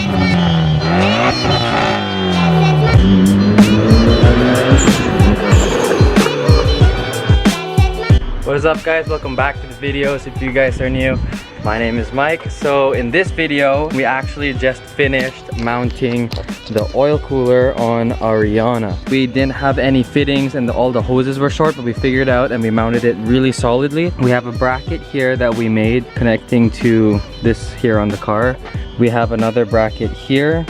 What is up, guys? Welcome back to the videos. If you guys are new, my name is Mike. So in this video, we actually just finished mounting the oil cooler on Ariana. We didn't have any fittings and all the hoses were short, but we figured out and we mounted it really solidly. We have a bracket here that we made connecting to this here on the car. We have another bracket here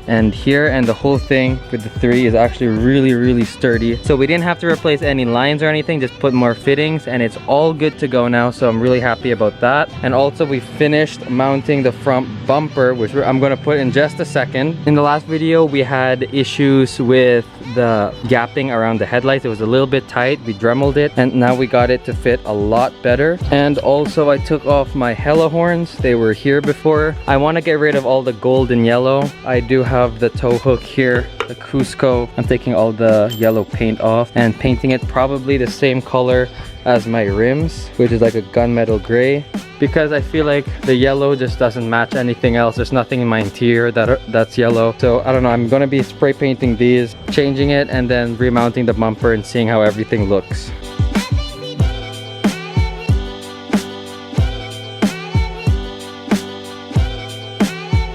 and here, and the whole thing with the three is actually really sturdy. So we didn't have to replace any lines or anything, just put more fittings, and it's all good to go now. So I'm really happy about that. And also we finished mounting the front bumper, which I'm gonna put in just a second. In the last video we had issues with the gapping around the headlights. It was a little bit tight. We dremeled it and now we got it to fit a lot better. And also I took off my hella horns. They were here before. I want to get rid of all the gold and yellow. I do have the tow hook here, the Cusco. I'm taking all the yellow paint off and painting it probably the same color as my rims, which is like a gunmetal gray, because I feel like the yellow just doesn't match anything else. There's nothing in my interior that's yellow. So I don't know, I'm gonna be spray painting these, changing it, and then remounting the bumper and seeing how everything looks.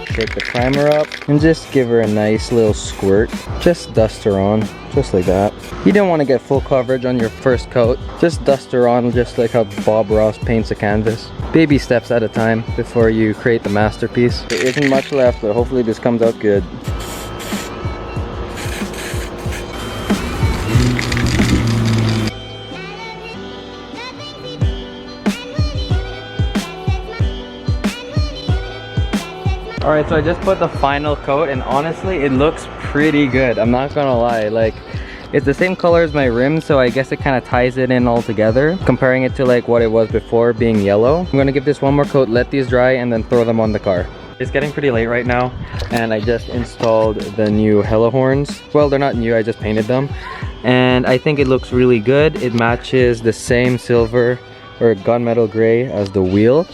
Take the primer up and just give her a nice little squirt. Just dust her on, just like that. You don't want to get full coverage on your first coat. Just dust her on just like how Bob Ross paints a canvas. Baby steps at a time before you create the masterpiece. There isn't much left, but hopefully this comes out good. Alright, so I just put the final coat and honestly it looks pretty good. I'm not gonna lie, like it's the same color as my rims, so I guess it kind of ties it in all together, comparing it to like what it was before being yellow. I'm gonna give this one more coat, let these dry, and then throw them on the car. It's getting pretty late right now and I just installed the new hella horns. Well, they're not new, I just painted them. And I think it looks really good. It matches the same silver or gunmetal gray as the wheel.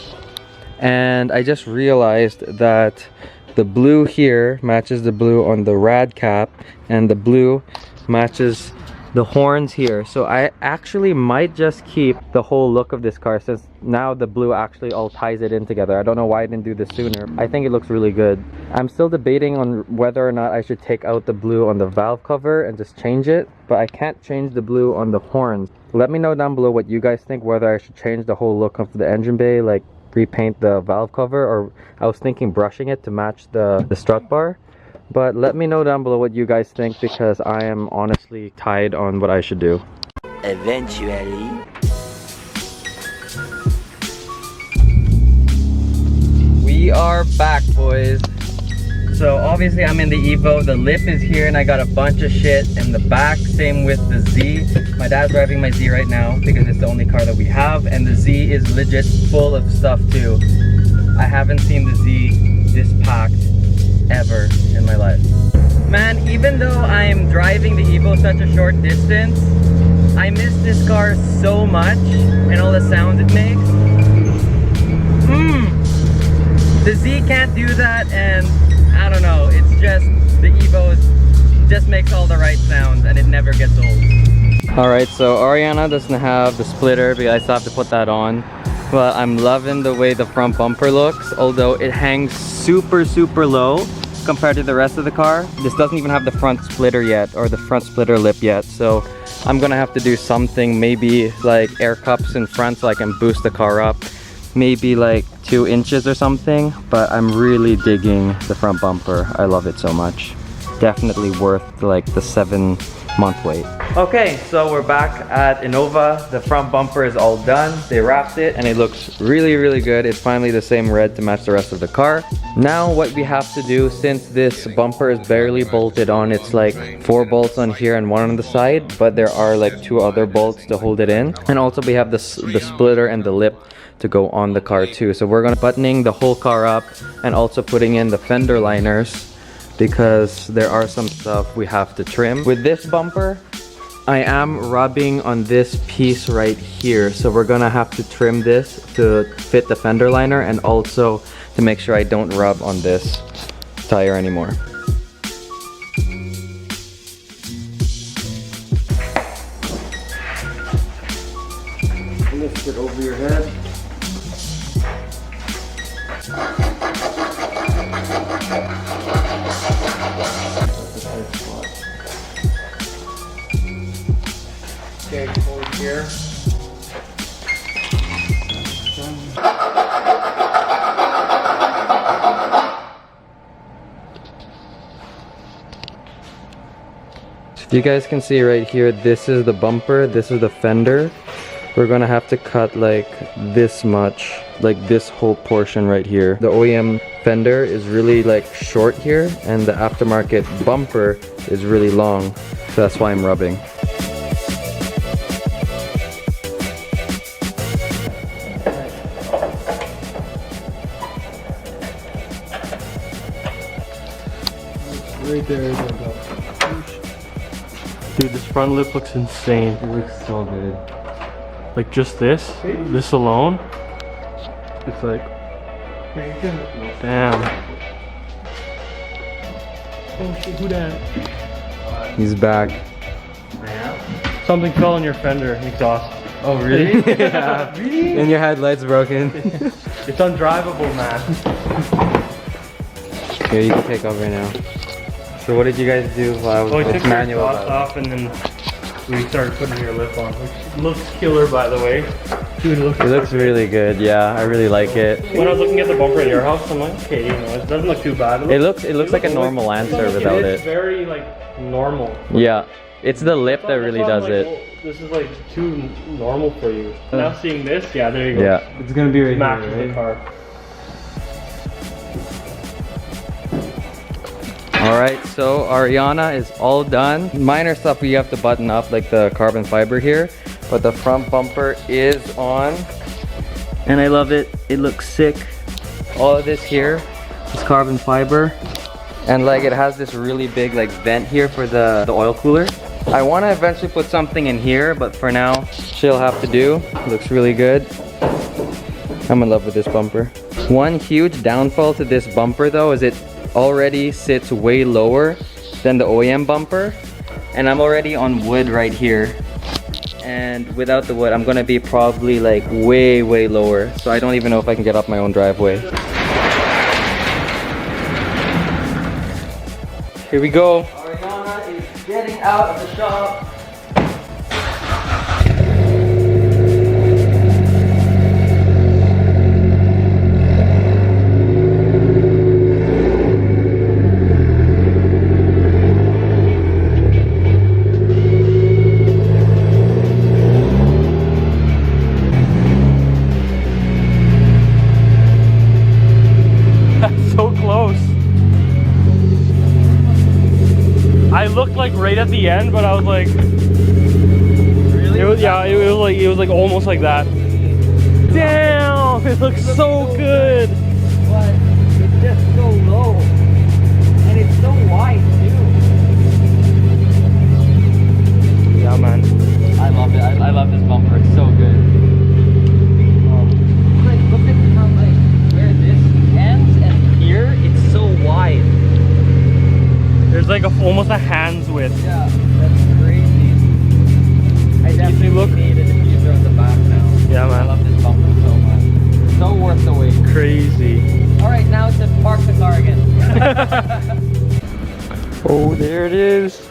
And I just realized that the blue here matches the blue on the rad cap and the blue matches the horns here. So I actually might just keep the whole look of this car, since now the blue actually all ties it in together. I don't know why I didn't do this sooner. I think it looks really good. I'm still debating on whether or not I should take out the blue on the valve cover and just change it, but I can't change the blue on the horns. Let me know down below what you guys think, whether I should change the whole look of the engine bay, like repaint the valve cover, or I was thinking brushing it to match the strut bar. But let me know down below what you guys think, because I am honestly tied on what I should do. Eventually. We are back, boys. So obviously I'm in the Evo. The lip is here and I got a bunch of shit in the back. Same with the Z. My dad's driving my Z right now because it's the only car that we have, and the Z is legit full of stuff too. I haven't seen the Z this packed ever in my life. Man, even though I'm driving the Evo such a short distance, I miss this car so much and all the sounds it makes. The Z can't do that, and I don't know, it's just the Evo just makes all the right sounds and it never gets old. Alright, so Ariana doesn't have the splitter because I still have to put that on. But I'm loving the way the front bumper looks, although it hangs super low compared to the rest of the car. This doesn't even have the front splitter yet, or the front splitter lip yet, so I'm gonna have to do something, maybe like air cups in front so I can boost the car up. Maybe like 2 inches or something, but I'm really digging the front bumper. I love it so much. Definitely worth like the 7-month wait. Okay, so we're back at Enova. The front bumper is all done. They wrapped it and it looks really good. It's finally the same red to match the rest of the car. Now what we have to do, since this bumper is barely bolted on, it's like 4 bolts on here and 1 on the side, but there are like 2 other bolts to hold it in. And also we have the splitter and the lip to go on the car too. So we're gonna buttoning the whole car up and also putting in the fender liners, because there are some stuff we have to trim. With this bumper, I am rubbing on this piece right here, so we're gonna have to trim this to fit the fender liner and also to make sure I don't rub on this. tire anymore. Lift it over your head. Okay, hold here. So you guys can see right here, this is the bumper, this is the fender. We're gonna have to cut like this much, like this whole portion right here. The OEM fender is really like short here, and the aftermarket bumper is really long. So that's why I'm rubbing. Right there. Dude, this front lip looks insane. It looks so good. Like just this alone, it's like, damn. Oh shit, who that? He's back. Something fell on your fender exhaust. Oh really? Yeah. Really? And your headlight's broken. It's undrivable, man. Here, you can take over now. So what did you guys do while I was We took your manual? exhaust off and then we started putting your lip on, which looks killer, by the way. Dude, It looks really good. Yeah, I really like it. When I was looking at the bumper at your house, I'm like, okay, you know, it doesn't look too bad. It looks like a normal Lancer without It's it. very like normal. Yeah, it's the lip that really does it. This is like too normal for you. Now seeing this, yeah, there you go. Yeah, it's gonna be right Matches here, the car. Alright, so Ariana is all done. Minor stuff we have to button up, like the carbon fiber here, but the front bumper is on. And I love it. It looks sick. All of this here is carbon fiber. And like it has this really big like vent here for the oil cooler. I want to eventually put something in here, but for now, she'll have to do. Looks really good. I'm in love with this bumper. One huge downfall to this bumper though is it already sits way lower than the OEM bumper, and I'm already on wood right here, and without the wood I'm gonna be probably like way lower, so I don't even know if I can get up my own driveway. Here we go. Ariana is getting out of the shop. So close. I looked like right at the end, but I was like, really? It was, yeah, it was like almost like that. Damn, it looks so good. But it's just so low, and it's so wide too. Yeah, man. I love it. I love this bumper. It's so good. Look at how like where this ends and here it's so wide. There's like almost a hand's width. Yeah, that's crazy. I definitely need a diffuser on the back now. Yeah, man. I love this bumper so much. So worth the wait. Crazy. All right, now it's just park the car again. Oh, there it is.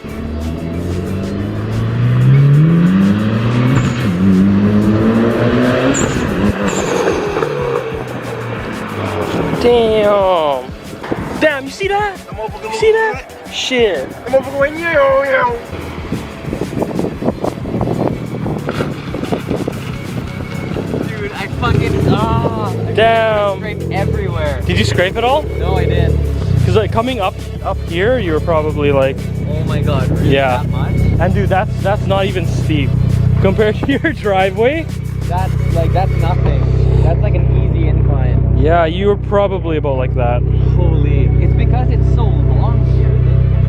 Damn. Damn, you see that? You see that? Shit. Dude, I fucking Damn. scraped everywhere. Did you scrape it all? No, I didn't. Because like coming up here, you were probably like, Oh my god, really yeah. that much? And dude, that's not even steep compared to your driveway. That's nothing. That's like an easy incline. Yeah, you were probably about like that. Holy, it's because it's so long here.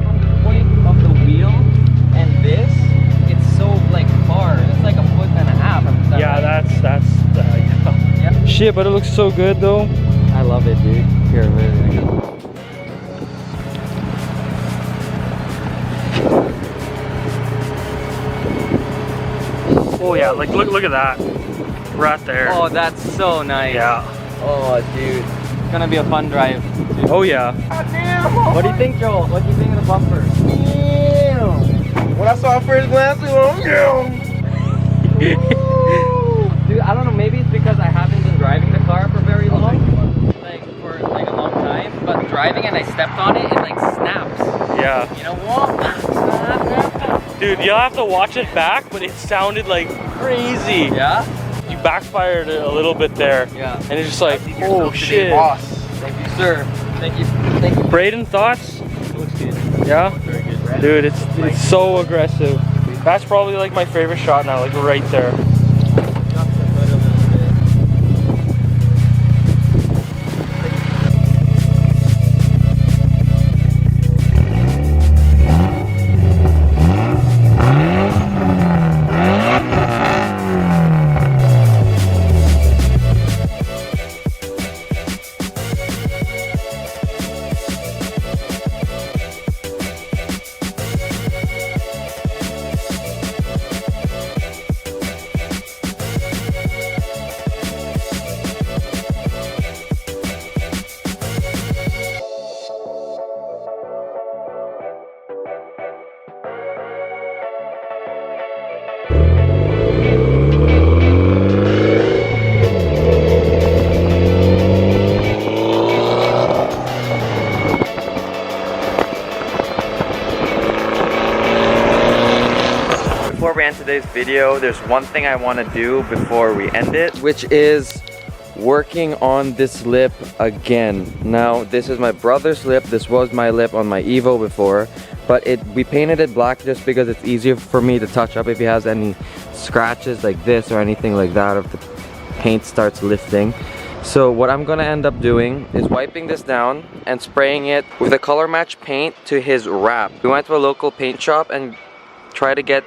From the point of the wheel and this, it's so like far. It's like a foot and a half. Yeah, right? that's Yeah. shit, but it looks so good though. I love it, dude. Here, wait. Oh yeah, like look at that. Right there. Oh, that's so nice. Yeah. Oh, dude. It's gonna be a fun drive. Oh yeah. What do you think, Joel? What do you think of the bumper? When I saw it first glance, Dude, I don't know, maybe it's because I haven't been driving the car for very long. For a long time. But driving and I stepped on it, it like snaps. Yeah. You know what? Dude, you'll have to watch it back, but it sounded like crazy. Yeah? You backfired a little bit there. Yeah. And it's just like, oh shit. Thank you, sir. Thank you. Thank you. Braden, thoughts? It looks good. Yeah? Very good, right? Dude, it's so aggressive. That's probably like my favorite shot now, like right there. Before we end today's video, there's one thing I want to do before we end it, which is working on this lip again. Now, this is my brother's lip. This was my lip on my Evo before, but we painted it black just because it's easier for me to touch up if he has any scratches like this or anything like that, if the paint starts lifting. So what I'm gonna end up doing is wiping this down and spraying it with a color match paint to his wrap. We went to a local paint shop and tried to get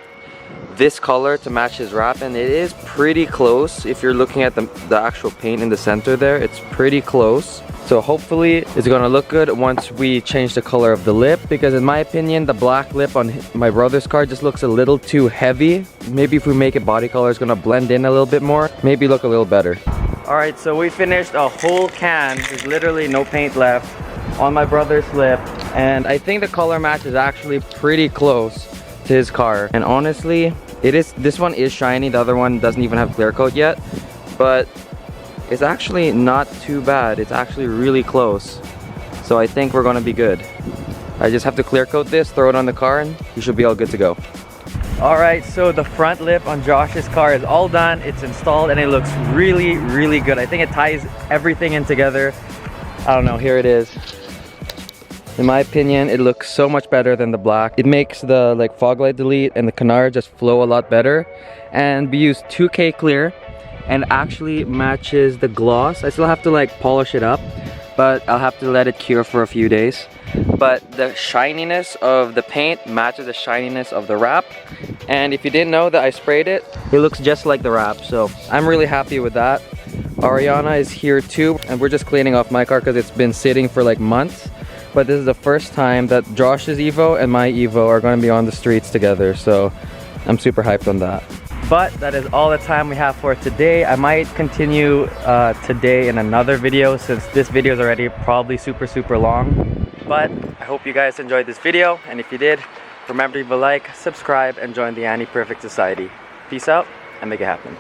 this color to match his wrap, and it is pretty close. If you're looking at the actual paint in the center there, it's pretty close. So hopefully it's gonna look good once we change the color of the lip, because in my opinion the black lip on my brother's car just looks a little too heavy. Maybe if we make it body color, it's gonna blend in a little bit more, maybe look a little better. Alright, so we finished a whole can. There's literally no paint left on my brother's lip, and I think the color match is actually pretty close to his car. And honestly, this one is shiny, the other one doesn't even have clear coat yet, but it's actually not too bad. It's actually really close, so I think we're gonna be good. I just have to clear coat this, throw it on the car, and you should be all good to go. Alright, so the front lip on Josh's car is all done. It's installed and it looks really, really good. I think it ties everything in together. I don't know, here it is. In my opinion, it looks so much better than the black. It makes the fog light delete and the canard just flow a lot better. And we use 2K clear and actually matches the gloss. I still have to polish it up, but I'll have to let it cure for a few days. But the shininess of the paint matches the shininess of the wrap. And if you didn't know that I sprayed it, it looks just like the wrap. So I'm really happy with that. Ariana is here too, and we're just cleaning off my car because it's been sitting for months. But this is the first time that Josh's Evo and my Evo are going to be on the streets together, so I'm super hyped on that. But that is all the time we have for today. I might continue today in another video, since this video is already probably super long. But I hope you guys enjoyed this video, and if you did, remember to leave a like, subscribe, and join the Annie Perfect Society. Peace out and make it happen.